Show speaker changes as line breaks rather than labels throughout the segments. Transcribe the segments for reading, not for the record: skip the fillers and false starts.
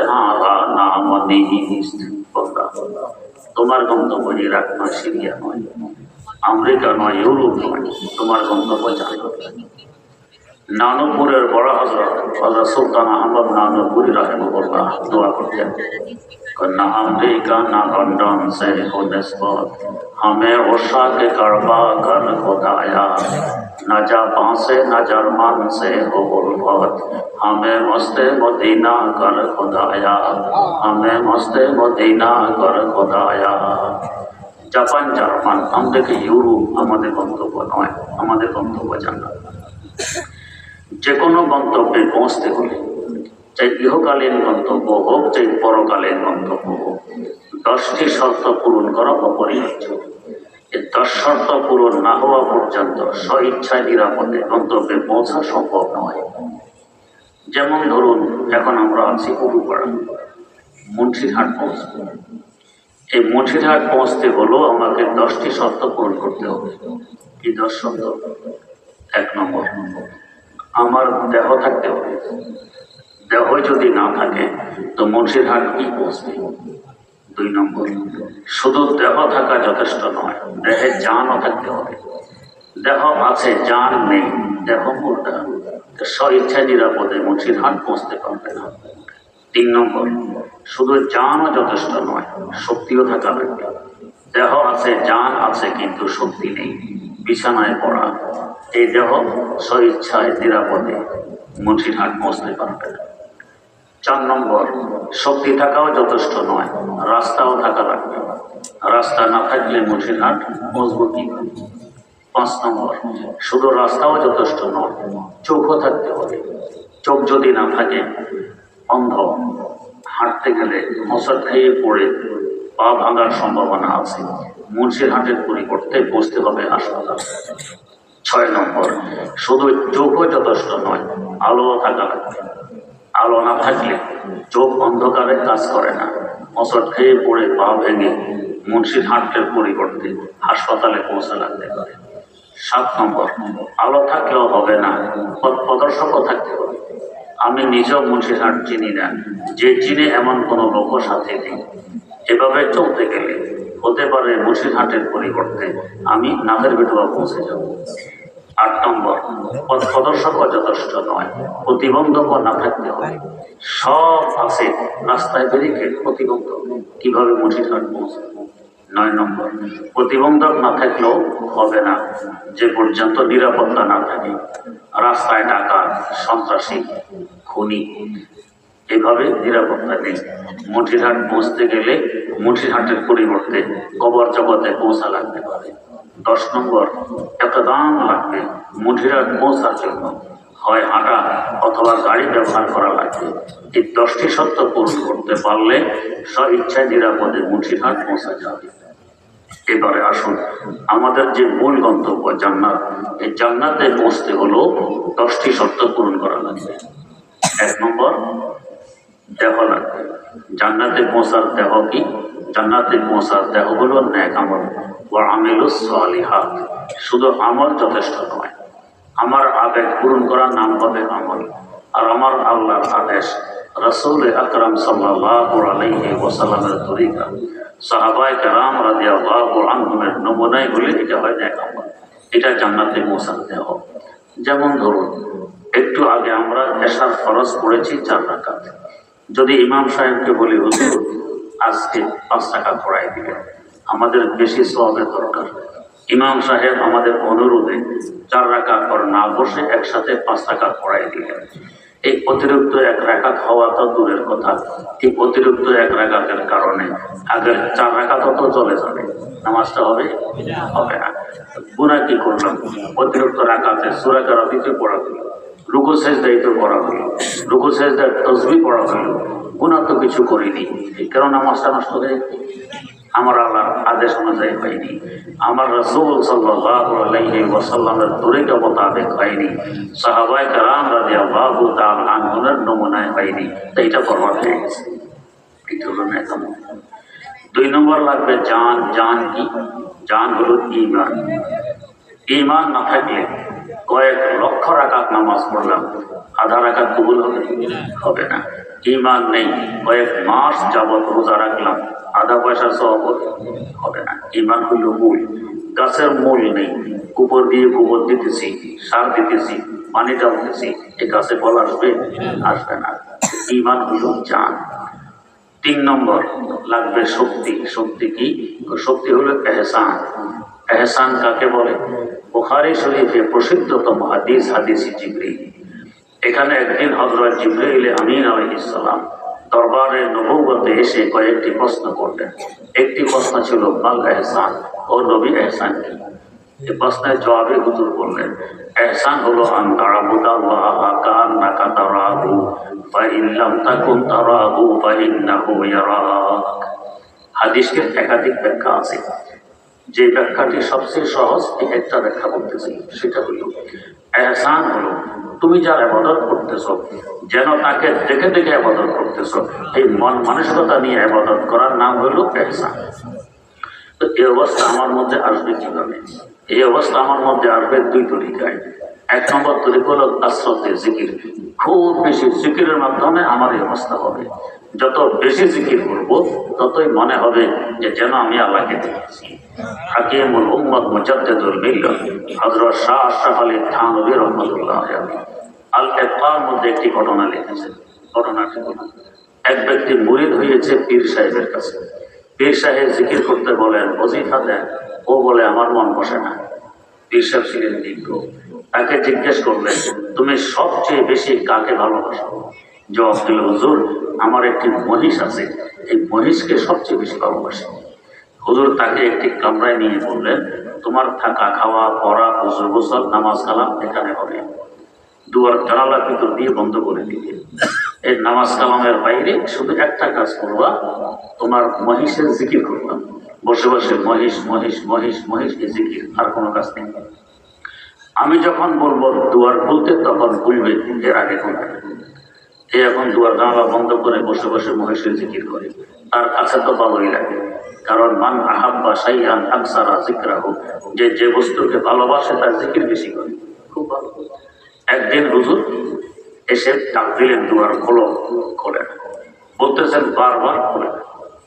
হাদা নামনি বন্ধা, তোমার গন্তব্য ইরাক নয়, সিরিয়া নয়, আমেরিকা নয়, ইউরোপ নয়, তোমার গন্তব্য জান্নাত। नानकपुर बड़ा हजरत सुल्तान अहमद नानकपुरी रहमतुल्लाह दुआ करते हैं, ना अमेरिका ना लंदन से हो निस्बत, हमें उषा के करबा कर खुदाया, न जापान से न जर्मन से हो उल्फत, हमें मस्ते मदीना कर खुदाया, हमें मस्ते मदीना कर खुदाया। জাপান জার্মান আমেরিকা ইউরোপ আমাদের গন্তব্য নয়, আমাদের গন্তব্য জান্নাত। যে কোনো গন্তব্যে পৌঁছতে হলে, চাই ইহকালীন গন্তব্য হোক চাই পরকালীন গন্তব্য হোক, 10টি শর্ত পূরণ করা অপরিহার্য। এই 10 শর্ত পূরণ না হওয়া পর্যন্ত স্বইচ্ছায় নিরাপদে গন্তব্যে পৌঁছা সম্ভব নয়। যেমন ধরুন, এখন আমরা আছি উরুপাড়া, মুন্সিরহাট পৌঁছব। এই মুন্সিরহাট পৌঁছতে হলেও আমাকে 10টি শর্ত পূরণ করতে হবে। কি 10 শর্ত? 1 নম্বর, আমার দেহ থাকতে হবে। দেহ যদি না থাকে তো মুন্সিরহাট কি পৌঁছবে? 2 নম্বর, শুধু দেহ থাকা যথেষ্ট নয়, দেহে জানও থাকতে হবে। দেহ আছে জান নেই, দেহ মুর্দা, স্বইচ্ছায় নিরাপদে মুন্সিরহাট পৌঁছতে পারবে না। 3 নম্বর, শুধু জানও যথেষ্ট নয়, শক্তিও থাকা লাগবে। দেহ আছে জান আছে কিন্তু শক্তি নেই, বিছানায় পড়া, এই দেহ স্বইচ্ছায় নিরাপদে মুন্সিরহাট পৌঁছতে পারবে না। 4 নম্বর, শক্তি থাকাও যথেষ্ট নয়, রাস্তাও থাকা লাগবে। রাস্তা না থাকলে মুন্সিরহাট পৌঁছব কিভাবে? 5 নম্বর, শুধু রাস্তাও যথেষ্ট নয়, চোখও থাকতে হবে। চোখ যদি না থাকে, অন্ধ, হাঁটতে গেলে মশার খেয়ে পড়ে পা ভাঙার সম্ভাবনা আছে। মুন্সিরহাটের পরিবর্তে বসতে হবে হাসপাতাল। 6 নম্বর, শুধু চোখও যথেষ্ট নয়, আলো থাকা লাগবে। আলো না থাকলে চোখ অন্ধকারে কাজ করে না, মশার খেয়ে পড়ে পা ভেঙে মুন্সিরহাটের পরিবর্তে হাসপাতালে পৌঁছা লাগতে পারে। 7 নম্বর, আলো থাকলেও হবে না, পথ প্রদর্শকও থাকতে হবে। আমি নিজেও মুন্সিরহাট চিনি না, যে চিনে এমন কোনো লোকও সাথে নেই। এভাবে চলতে গেলে হতে পারে মুন্সিরহাটের পরিবর্তে আমি নাফের বেটুয়া পৌঁছে যাব। 8 নম্বর, পথ প্রদর্শকও যথেষ্ট নয়, প্রতিবন্ধকও না থাকতে হবে। সব আছে, রাস্তায় ব্যারিকেড, প্রতিবন্ধক, কিভাবে মুন্সিরহাট পৌঁছবে? 9 নম্বর, প্রতিবন্ধক না থাকলেও হবে না যে পর্যন্ত নিরাপত্তা না থাকে। রাস্তায় ডাকাত, সন্ত্রাসী, খুনি, এভাবে নিরাপত্তা নেই। মুন্সিরহাট পৌঁছতে গেলে মুন্সিরহাটের পরিবর্তে কবর জগতে পৌঁছা লাগতে পারে। 10 নম্বর, একটা দাম লাগবে মুন্সিরহাট পৌঁছার জন্য, হয় হাঁটা অথবা গাড়ি ব্যবহার করা লাগবে। এই 10টি শর্ত পূরণ করতে পারলে স্বইচ্ছায় নিরাপদে মুন্সিরহাট পৌঁছা যাবে। এবারে আসুন, আমাদের যে মূল গন্তব্য জান্নাত, এই জান্নাতে পৌঁছতে হলেও 10টি শর্ত পূরণ করা লাগবে। 1 নম্বর, দেহ লাগবে। জান্নাতে পৌঁছার দেহ কি? জান্নাতে পৌঁছার দেহ হলো নেক আমল, ওয়া আমিলুস সালিহাত। শুধু আমল যথেষ্ট নয়, আমার আবেগ পূরণ করার নাম হবে আমল। আর আমার আল্লাহর আদেশ, রাসূল আকরাম সাল্লাল্লাহু আলাইহি ওয়াসাল্লামের তরিকা, সাহাবায়ে কেরাম রাদিয়াল্লাহু আনহুমের নমুনায় হলে এটা হয় নেক আমল, এটা জান্নাতে পৌঁছার দেহ। যেমন ধরুন, একটু আগে আমরা এশার ফরজ পড়েছি 4 রাকাত। যদি ইমাম সাহেবকে বলি, হুজুর আজকে 5 টাকা পড়াই দিবেন, আমাদের বেশি সওয়াবের দরকার। ইমাম সাহেব আমাদের অনুরোধে 4 রাকাত পর না বসে একসাথে 5 টাকা পড়াই দিলেন। এই অতিরিক্ত 1 রাকাত হওয়া তো দূরের কথা, এই অতিরিক্ত 1 রাকাতের কারণে আগের 4 রাকাতও তো চলে যাবে, নামাজটা হবে না। গুনাহ কি করলাম? অতিরিক্ত রাকাতে সূরা কারাতিতে পড়া হলো, রুকু সেজদায় তো পড়া হলো, রুকু সেজদার তাসবিহ পড়া হলো, গুনাহ তো কিছু করিনি, কারণ নামাজটা নষ্ট হয়ে আমার আল্লাহর আদেশ অনুযায়ী হয়নি, আমার রাসূল সাল্লাল্লাহু আলাইহি ওয়াসাল্লামের তরিকা মোতাবেক হয়নি, সাহাবায়ে কেরাম রাদিয়াল্লাহু তাআলা আনহুমের নমুনায় হয়নি, তো এটা বরবাদ হয়ে গেছে। এটা হলো নেক আমল। 2 নম্বর লাগবে জান। জান কি? জান হলো ঈমান। ঈমান না থাকলে কয়েক লক্ষ রাকাত নামাজ পড়লাম, আধা রাকাত কবুল হবে? হবে না। ঈমান নেই, কয়েক মাস যাবত রোজা রাখলাম, আধা পয়সা সওয়াব হবে না। ঈমান হইল মূল, গাছের মূল নেই, গোবর দিয়ে গোবর দিতেছি, সার দিতেছি, পানি ডালতেছি, এ গাছে ফল আসবে? আসবে না। ঈমান হইল জান। 3 নম্বর লাগবে শক্তি। শক্তি কি? শক্তি হলো এহসান। এহসান কাকে বলে? বুখারী শরীফে প্রসিদ্ধতম হাদিস, হাদিসে জিবরীল। এখানে একদিন হযরত জিবরাইল আমিন আলাইহিস সালাম দরবারে নবুয়তে এসে কয়েকটি প্রশ্ন করলেন। একটি প্রশ্ন ছিল মাল এহসান, ও নবী এহসান কি? এই প্রশ্নের জবাবে হুজুর বললেন, এহসান হলো আন তা'বুদাল্লাহা কাআন্নাকা তারাহু ফাইন লাম তাকুন তারাহু ফাইন্নাহু ইয়ারাক। হাদিসের একাধিক ব্যাখ্যা আছে, যে ব্যাখ্যাটি সবচেয়ে সহজ এই একটা ব্যাখ্যা বলতেছি, সেটা হলো এহসান হলো তুমি যার ইবাদত করতেছো যেন তাকে দেখে দেখে ইবাদত করতেছো, এই মন মানসিকতা নিয়ে ইবাদত করার নাম হলো এহসান। তো এই অবস্থা আমার মধ্যে আসবে কিভাবে? এই অবস্থা আমার মধ্যে আসবে 2 তরিকায়। 1 নম্বর তরিকা হলো কাসরতে জিকির, খুব বেশি জিকিরের মাধ্যমে আমার এই অবস্থা হবে। যত বেশি জিকির করব ততই মনে হবে যে যেন আমি আল্লাহকে দেখেছি। হাকিমুল উম্মত মুজাদ্দিদুল মিল্লাত হযরত শাহ আশরাফ আলী থানভী রাহমাতুল্লাহ আলাইহি আল ইতকার মধ্যে একটি ঘটনা লিখেছেন। ঘটনাটি হলো, এক ব্যক্তি মুরিদ হয়েছে পীর সাহেবের কাছে। পীর সাহেব জিকির করতে বলেন, ওজিফা দেন, ও বলে আমার মন বসে না। পীর সাহেব ছিলেন বিজ্ঞ, তাকে জিজ্ঞেস করলেন, তুমি সবচেয়ে বেশি কাকে ভালোবাসো? জবাব দিল, হুজুর আমার একটি মহিষ আছে, এই মহিষকে সবচেয়ে বেশি ভালোবাসি। হুজুর তাকে একটি কামরায় নিয়ে বললেন, তোমার থাকা, খাওয়া, পড়া, গোসল গোসল, নামাজ কালাম এখানে হবে। দুয়ার জানালা ভিতর দিয়ে বন্ধ করে দিবে। এই নামাজ কালামের বাইরে শুধু একটা কাজ করবা, তোমার মহিষের জিকির করবা, বসে বসে মহিষ মহিষ মহিষ মহিষ এই জিকির, আর কোনো কাজ নেই। আমি যখন বলবো দুয়ার খুলতে তখন খুলবে, এর আগে খুলবে। এই এখন দুয়ার জানালা বন্ধ করে বসে বসে মহিষের জিকির করে, তার কাছে তো ভালোই লাগে। কারণ মান আহাব্বা শাইআন আকসারা যিকরাহু, যে বস্তুকে ভালোবাসে তার জিকির বেশি করে, খুব ভালো। একদিন হুজুর এসে ডাক দিলেন, দুয়ার খোলো, খোলে না। বলতেছেন বারবার খোলে না।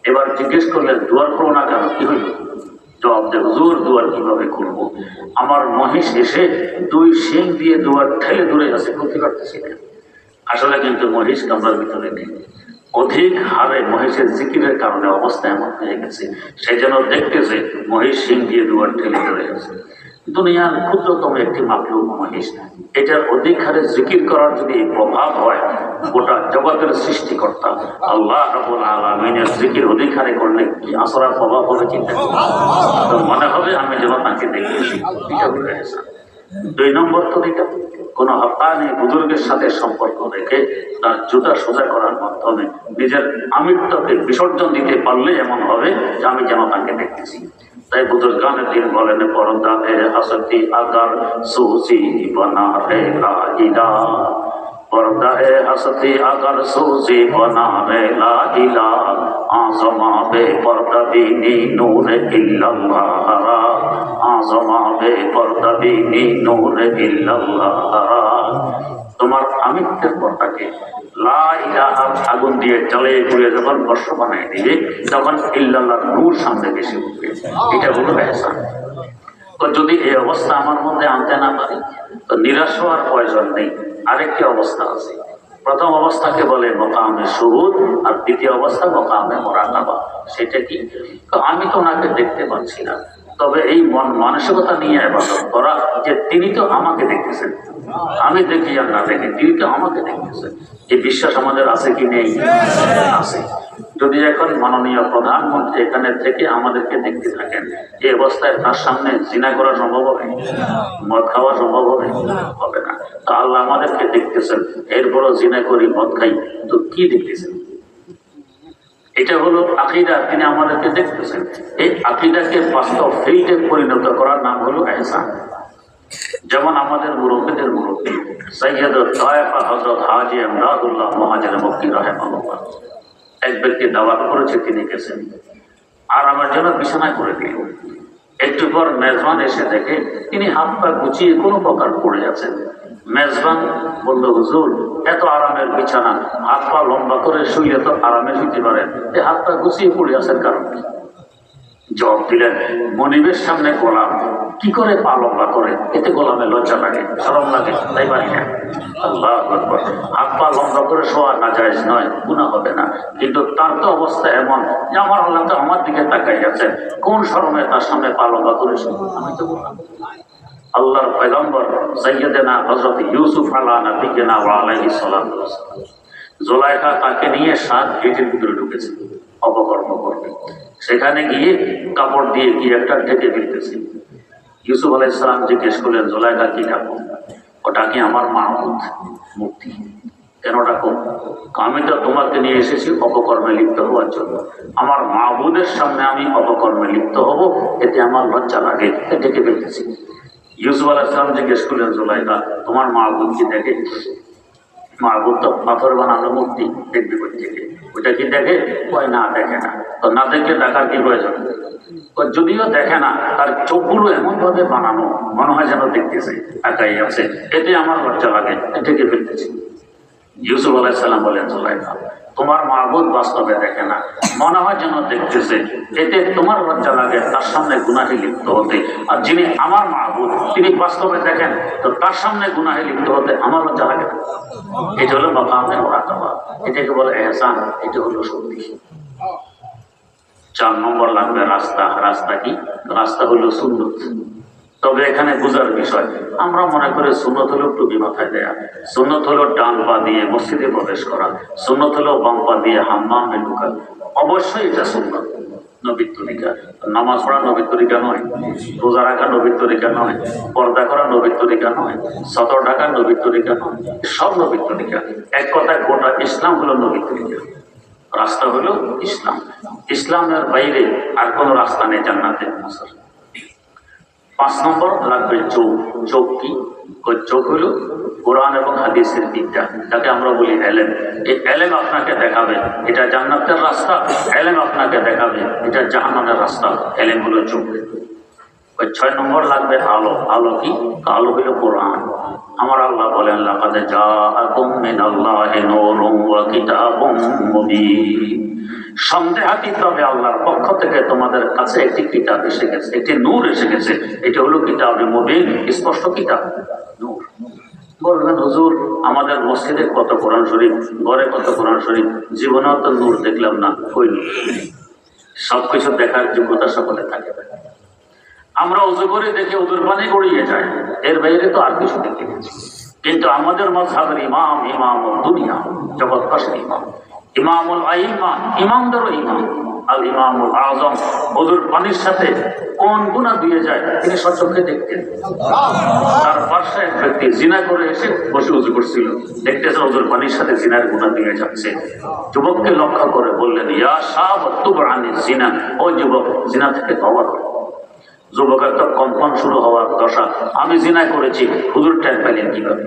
এবার জিজ্ঞেস করলেন, দুয়ার খোলো না কেন, কি হইল? জবাব দেন, হুজুর দুয়ার কিভাবে খুলবো? আমার মহিষ এসে 2 শিং দিয়ে দুয়ার ঠেলে দূরে আছে, খুলতে পারতেছি না। আসলে কিন্তু মহিষ কামরার ভিতরে নেই, অধিক হারে মহিষের জিকিরের কারণে অবস্থা এমন হয়ে গেছে, সেই জন্য দেখতেছে মহিষ শিং দিয়ে দুয়ার ঠেলে ধরে আছে। দুনিয়ার ক্ষুদ্রতম একটি মাখলুক মহিষ, এটার অধিক হারে জিকির করার যদি প্রভাব হয়, গোটা জগতের সৃষ্টিকর্তা আল্লাহ রাব্বুল আলামিনের জিকির অধিক হারে করলে কি আসরার প্রভাব হবে চিন্তা করুন। তো মনে হবে আমি যেন তাকে দেখেছি। এটা হয়ে গেছে। 2 নম্বর তরিকা, কোনো হক্কানি বুজুর্গের সাথে সম্পর্ক রেখে তার জুতা সোজা করার মাধ্যমে নিজের আমিত্বকে বিসর্জন দিতে পারলে এমন হবে যে আমি যেন তাকে দেখতেছি। তাই বুজুর্গানের দিন বলেন, পর্দা হে হাসতি আগার সুসি বনা রে লাইলা, পর্দা হে হাসতি আগার সুসি বনা রে লাইলা, আজমা বে পর্দা বিনি নূর ইল্লাল্লাহ, আজমা বে পর্দা বিনি নূর ইল্লাল্লাহ। তোমার আমিত্বের পর্দাকে লা ইলাহা আগুন দিয়ে জ্বালিয়ে পুড়িয়ে যখন বর্ষ বানিয়ে দিবে, তখন ইল্লাল্লাহর নূর সামনে বেশি উঠবে। এটা হলো এহসান। তো যদি এই অবস্থা আমার মধ্যে আনতে না পারি, তো নিরাশ হওয়ার প্রয়োজন নেই। আরেকটি অবস্থা আছে, প্রথম অবস্থাকে বলে মকামে শুহুদ, আর দ্বিতীয় অবস্থা মকামে মুরাকাবা। সেটা কি? তো আমি তো ওনাকে দেখতে পাচ্ছি না, তবে এই মন মানসিকতা নিয়ে ইবাদত করা যে তিনি তো আমাকে দেখতেছেন, আমি দেখি আর না দেখি, তিনি তো আমাকে দেখতেছেন, এই বিশ্বাস আমাদের আছে কি নেই? আছে। যদি এখন মাননীয় প্রধানমন্ত্রী এখানে থেকে আমাদেরকে দেখতে থাকেন, এই অবস্থায় তার সামনে জিনা করা সম্ভব হবে? মদ খাওয়া সম্ভব হবে? হবে না। তো আল্লাহ আমাদেরকে দেখতেছেন, এরপরও জিনা করি, মদ খাই, তো কি দেখতেছেন? এটা হলো আকীদা, তিনি আমাদেরকে দেখতেছেন। এই আকীদাকে বাস্তব ফিল্ডে পরিণত করার নাম হলো এহসান। যেমন আমাদের মুরব্বীদের মুরব্বী সৈয়দ তায়েফা হযরত হাজী ইমদাদুল্লাহ মুহাজির মক্কি রাহিমাহুল্লাহ, এক ব্যক্তি দাওয়াত করেছে, তিনি গেছেন, আর আমার জন্য বিছানায় করে দিল। একটু পর মেজবান এসে দেখে তিনি হাত পা গুছিয়ে কোনো প্রকার পড়ে আছেন। মেজবান বলল, হুজুর এত আরামের বিছানা, হাত পা লম্বা করে শুইলে তো আরামে শুইতে পারেন, এই হাত পা গুছিয়ে পড়ে আছেন কারণ কি? জবাব দিলেন, মনিবের সামনে গোলাম কি করে পা লম্বা করে? এতে গোলামে লজ্জা লাগে, শরম লাগে, তাই পারি না। আল্লাহু আকবার। হাত পা লম্বা করে শোয়া নাজায়েজ নয়, গুনাহ হবে না, কিন্তু তার তো অবস্থা এমন যে আমার আল্লাহ তো আমার দিকে তাকাই আছেন, কোন শরমে তার সামনে পা লম্বা করে শুই? আমি তো বললাম আল্লাহর পয়গম্বর সাইয়্যিদানা হযরত ইউসুফ আলাইহিনা ওয়া আলাইহিস সালাতু ওয়াস সালাম, জুলাইখা তাকে নিয়ে 7 গেটের ভিতরে ঢুকেছে অপকর্ম করবে। সেখানে গিয়ে কাপড় দিয়ে কি একটা ঢেকে ফেলতেছে। ইউসুফ আলাইহিস সালাম জিজ্ঞেস করলেন, জুলাইখা কি ডাকো? ওটা কি আমার মাহবুদ মুক্তি। কেন ডাকো? আমি তো তোমাকে নিয়ে এসেছি অপকর্মে লিপ্ত হওয়ার জন্য, আমার মাহবুদের সামনে আমি অপকর্মে লিপ্ত হব, এতে আমার লজ্জা লাগে, ঢেকে ফেলতেছি। ইউসুফ আলাইহিস সালাম জিজ্ঞেস করলেন, জুলাইখা তোমার মাহবুদ কি দেখে? মাহবুদ তো পাথর বানানো মূর্তি, দেখবে কই থেকে? ওইটা কি দেখে? কয় না, দেখে না। তো না দেখে ডাকার কি প্রয়োজন? যদিও দেখে না, তার চোখগুলো এমন ভাবে বানানো মনে হয় যেন দেখতেছে, একাই আছে, এতে আমার লজ্জা লাগে, ঢেকে ফেলতেছি। ইউসুফ আলাইহিস সালাম বলেন, জুলাইখা তোমার মাহবুদ বাস্তবে দেখে না, মনে হয় যেন দেখতেছে, এতে তোমার লজ্জা লাগে তার সামনে গুনাহে লিপ্ত হতে। আর যিনি আমার মাহবুদ তিনি বাস্তবে দেখেন, তো তার সামনে গুনাহে লিপ্ত হতে আমার লজ্জা লাগে না। এটা হলো মাকামে মুরাকাবা, এটাকে বলে ইহসান, এটা হলো শক্তি। 4 নম্বর লাগবে রাস্তা। রাস্তা কি? রাস্তা হলো সুন্নত। তবে এখানে বোঝার বিষয়, আমরা মনে করি সুন্নত হলো টুপি মাথায় দেয়া, সুন্নত হলো ডান পা দিয়ে মসজিদে প্রবেশ করা, সুন্নত হলো বাম পা দিয়ে হাম্মামে ঢোকা। অবশ্যই এটা সুন্নত, নবীর তরিকা। নামাজ পড়া নবীর তরিকা নয়, রোজা রাখা নবীর তরিকা নয়, পর্দা করা নবীর তরিকা নয়, সতর ঢাকা নবীর তরিকা নয়, সব নবীর তরিকা। এক কথায় গোটা ইসলাম হলো নবীর তরিকা। রাস্তা হলো ইসলাম, ইসলামের বাইরে আর কোনো রাস্তা নেই জান্নাতে পৌঁছার। 5 নম্বর লাগবে চোখ। চোখ কি? চোখ হলো কোরআন এবং হাদিসের বিদ্যা, যাকে আমরা বলি এলেম। এই এলেম আপনাকে দেখাবে এটা জান্নাতের রাস্তা, এলেম আপনাকে দেখাবে এটা জাহান্নামের রাস্তা। এলেম হলো চোখ। 6 নম্বর লাগবে আলো। আলো কি? আলো হলো কোরআন। আমার আল্লাহ বলেন, লাকাদ জাআকুম মিনাল্লাহি নূরুন ওয়া কিতাবুম মুবিন। সন্দেহাতীতভাবে আল্লাহর পক্ষ থেকে তোমাদের কাছে একটি কিতাব এসে গেছে, একটি নূর এসে গেছে। এটা হলো কিতাবে মুবিন, স্পষ্ট কিতাব, নূর। বলবেন, হুজুর আমাদের মসজিদে কত কোরআন শরীফ, ঘরে কত কোরআন শরীফ, জীবনেও তো নূর দেখলাম না। কই নূর? সবকিছু দেখার যোগ্যতা সকলে থাকে। আমরা উজু করে দেখে উজুর পানি গড়িয়ে যায়, এর বাইরে তো আর কিছু দেখে গেছি। কিন্তু আমাদের মাযহাবের ইমাম, ইমামুদ দুনিয়া, জগৎবাসীর ইমাম, ইমামুল আইম্মা, ইমামদারও ইমাম, আল ইমামুল আযম, উজুর পানির সাথে কোন গুনাহ দিয়ে যায় তিনি সচক্ষে দেখতেন। তার পাশে এক ব্যক্তি জিনা করে এসে বসে উজু করছিল, দেখতেছে উজুর পানির সাথে জিনার গুনাহ দিয়ে যাচ্ছে। যুবককে লক্ষ্য করে বললেন, ইয়া শাব তুব আনিজ জিনা, ও যুবক জিনা থেকে তওবা করো। যুবকের তো কম্পন শুরু হওয়ার দশা, আমি জিনা করেছি, হুজুর টের পেলেন কিভাবে?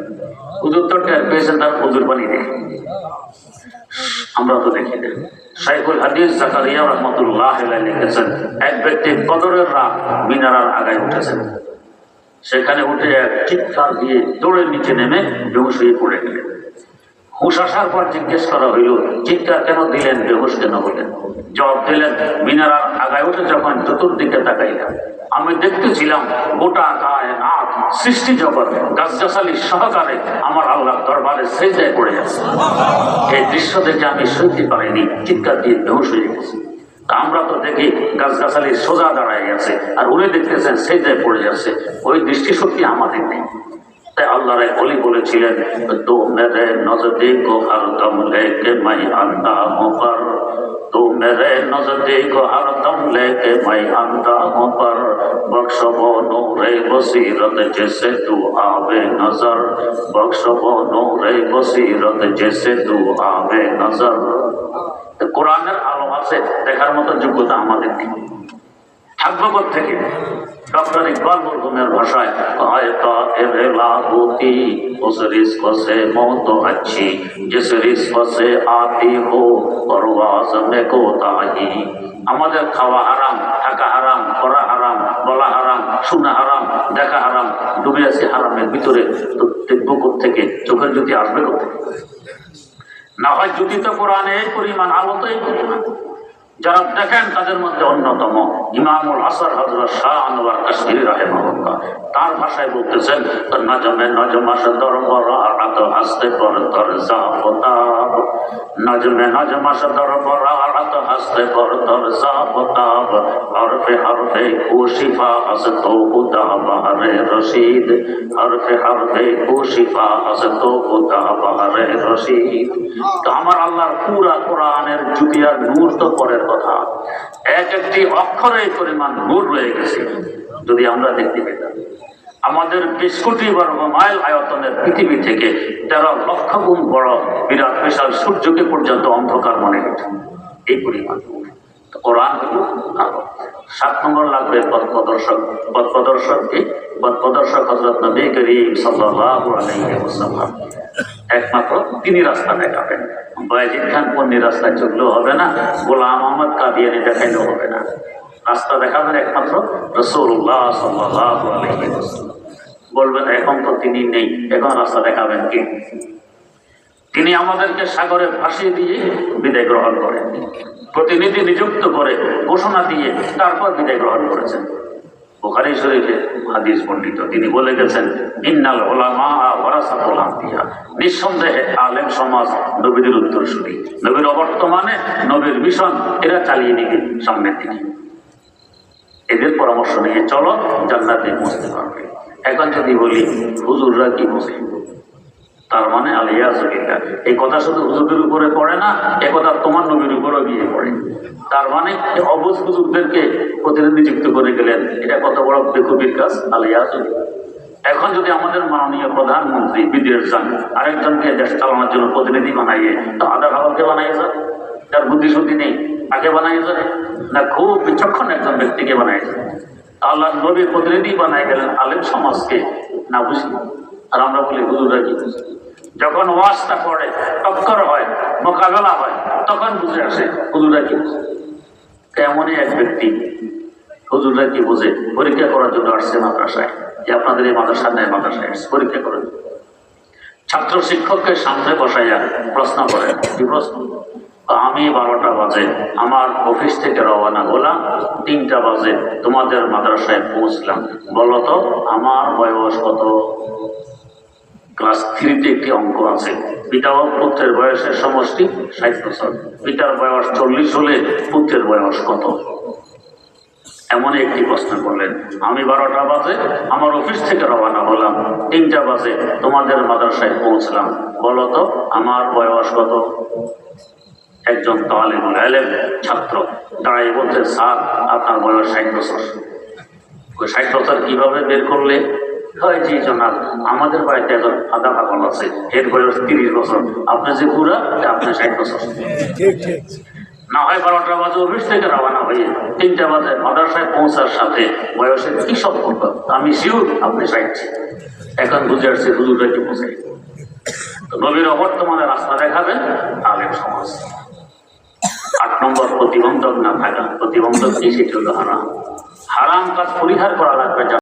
হুজুর তো টের পেয়েছেন তার হুজুর পানি দেখে, আমরা তো দেখি না। শাইখুল হাদিস জাকারিয়া রাহমাতুল্লাহ আলাইহি লিখেছেন, এক ব্যক্তি বদরের রাত মিনারার আগায় উঠেছেন, সেখানে উঠে এক চিৎকার দিয়ে দৌড়ে নিচে নেমে বেহুশ হয়ে পড়ে গেলেন। হুঁশ আসার পর জিজ্ঞেস করা হইল, চিৎকার কেন দিলেন, বেহুশ কেন হলেন? জবাব দিলেন, মিনারার আগায় উঠে যখন চতুর্দিকে তাকাইলাম, আমি দেখতেছিলাম গোটা কায়নাত সৃষ্টি জগৎ গাছগাছালি সহকারে আমার আল্লাহর দরবারে সেজদায় পড়ে আছে। এই দৃশ্য দেখে আমি সইতে পারিনি, চিৎকার দিয়ে বেহুশ হয়ে গেছি। আমরা তো দেখি গাছগাছালি সোজা দাঁড়ায় আছে, আর উনি দেখতেছেন সেজদায় পড়ে আছে। ওই দৃষ্টিশক্তি আমাদের নেই। তাই আল্লাহর এক ওলি বলেছিলেন, তো মেরে নজদীকো হরদম লেকে মাই আন্দা মোপর, তো মেরে নজদীকো হরদম লেকে মাই আন্দা মোপর, বখশ নূরে বসিরত জেসে তু আবে নজর, বখশ নূরে বসিরত জেসে তু আবে নজর। কোরআনের আলো আছে, দেখার মতো যোগ্যতা আমাদের নেই। থাকবো থেকে डॉक्टर इकबाल मरहूमेर भाषाय होती उस रिस्क से मौत अच्छी जिस रिस्क से आती हो परवाज़ में कोताही। আমাদের খাওয়া হারাম, থাকা হারাম, পড়া হারাম, বলা হারাম, শোনা হারাম, দেখা হারাম, ডুবে আছে হারামের ভিতরে, তো দেখবো কোত্থেকে? চোখের জ্যোতি আসবে কোথেকে? না হয় জ্যোতি তো কোরআনে এই পরিমাণ, আলো তো এই পরিমাণ। যারা দেখেন তাদের মধ্যে অন্যতম ইমামুল আসর হযরত শাহ আনোয়ার কাশমিরি রাহিমাহুল্লাহ, তার ভাষায় বলতেছেন, নজমে নজম আসদর বরাত হাসতে পর তর জাফতাব, নজমে নজম আসদর বরাত হাসতে পর তর জাফতাব, হরফে হরফে কুশিফা আসতো খুদা বাহরে রশিদ, হরফে হরফে কুশিফা আসতো খুদা বাহরে রশিদ। তো আমার আল্লাহর পুরা কোরআনের জ্যোতি আর নূর তো পরের কথা, এক একটি অক্ষরে পরিমাণ নূর রয়ে গেছে। যদি আমরা দেখতে পেতাম, আমাদের 20 কোটি বর্গ মাইল আয়তনের পৃথিবী থেকে 13 লক্ষ গুণ বড় বিরাট বিশাল সূর্যকে পর্যন্ত অন্ধকার মনে হতো, এই পরিমাণ কোরআন। 7 নম্বর লাগবে পথ প্রদর্শক। পথ প্রদর্শককে, পথ প্রদর্শক হযরত নবী করিম সাল্লাল্লাহু আলাইহি ওয়াসাল্লাম। একমাত্র তিনি রাস্তা দেখাবেন। বায়েজিদ খান পন্নী রাস্তায় চললেও হবে না, গোলাম আহমদ কাদিয়ানি দেখাইলেও হবে না। রাস্তা দেখাবেন একমাত্র রাসূলুল্লাহ সাল্লাল্লাহু আলাইহি ওয়াসাল্লাম। বলবেন এখন তো তিনি নেই, এখন রাস্তা দেখাবেন কে? তিনি আমাদেরকে সাগরে ভাসিয়ে দিয়ে বিদায় গ্রহণ করেন, প্রতিনিধি নিযুক্ত করে ঘোষণা দিয়ে তারপর বিদায় গ্রহণ করেছেন। বুখারী শরীফে হাদিস পণ্ডিত, তিনি বলে গেছেন, ইন্নাল উলামা ওয়ারাসাতুল আমবিয়া, নিঃসন্দেহে আলেম সমাজ নবীদের উত্তরসূরি, নবীর অবর্তমানে নবীর মিশন এরা চালিয়ে নিবে সামনের দিকে। এদের পরামর্শ নিয়ে চলো, জান্নাতে পৌঁছতে পারবে। এখন যদি বলি হুজুররা কি মুসলিম, তার মানে আলিয়াযুবিল্লাহ, এই কথা শুধু হুজুরের উপরে পড়ে না, এ কথা তোমার নবীর উপরেও গিয়ে পড়ে। তার মানে অবুঝ হুজুরদেরকে প্রতিনিধি নিযুক্ত করে গেলেন, এটা কত বড় বেকুবির কাজ। আলিয়াযুবিল্লাহ। এখন যদি আমাদের মাননীয় প্রধানমন্ত্রী বিদেশ যান, আরেকজনকে দেশ চালানোর জন্য প্রতিনিধি বানাইয়ে, তো আধা ভাবকে বানাইয়ে যান, যার বুদ্ধিশুদ্ধি নেই তাকে বানাইয়ে যান না, খুব বিচক্ষণ একজন ব্যক্তিকে বানাইয়ে যান। আল্লাহ নবীর প্রতিনিধি বানাই গেলেন আলেম সমাজকে, না বুঝি। আর আমরা বলি হুজুররা কি বুঝি? যখন ওয়াজটা পড়ে, টক্কর হয়, মোকাবেলা হয়, তখন বুঝে আসে হুজুররা কি বুঝে। এমনই এক ব্যক্তি হুজুররা কি বুঝে পরীক্ষা করার জন্য আসছে মাদ্রাসায়, যে আপনাদের এই মাদ্রাসার ন্যায় মাদ্রাসায় আসছে পরীক্ষা করেন। ছাত্র শিক্ষককে সামনে বসাইয়া প্রশ্ন করেন, কি প্রশ্ন? আমি 12টা বাজে আমার অফিস থেকে রওনা হলাম, 3টা বাজে তোমাদের মাদ্রাসায় পৌঁছলাম, বলো তো আমার বয়স কত? ক্লাস 3-তে একটি অঙ্ক আছে, পিতা ও পুত্রের বয়সের সমষ্টি 60 বছর, পিতার বয়স 40 হলে পুত্রের বয়স কত? এমন একটি প্রশ্ন করলেন। আমি 12টা বাজে আমার অফিস থেকে রওনা হলাম, 3টা বাজে তোমাদের মাদ্রাসায় পৌঁছলাম, বলো তো আমার বয়স কত? একজন তালিবুল ইলম ছাত্র দাঁড়াই বলতে, স্যার আপনার বয়স 60 বছর। ওই 60 বছর কিভাবে বের করলে? হয় জি জনাব, আমাদের বাড়িতে একজন আদা পাগল আছে, এর বয়স 30 বছর, আপনি যে পুরা, আপনি 60 বছর। না হয় 12টা বাজে অফিস থেকে রওনা হয়ে 3টা বাজে মাদ্রাসায় পৌঁছার সাথে বয়সের কি সম্পর্ক? আমি শিওর আপনি 60। এখন বুঝে আসছে হুজুররা কি বোঝে। নবীর অবর্তমানে রাস্তা দেখাবেন আলেম সমাজ। 8 নম্বর প্রতিবন্ধক না থাকা। প্রতিবন্ধক কি? সেটি হলো হারাম। হারাম কাজ পরিহার করা লাগবে।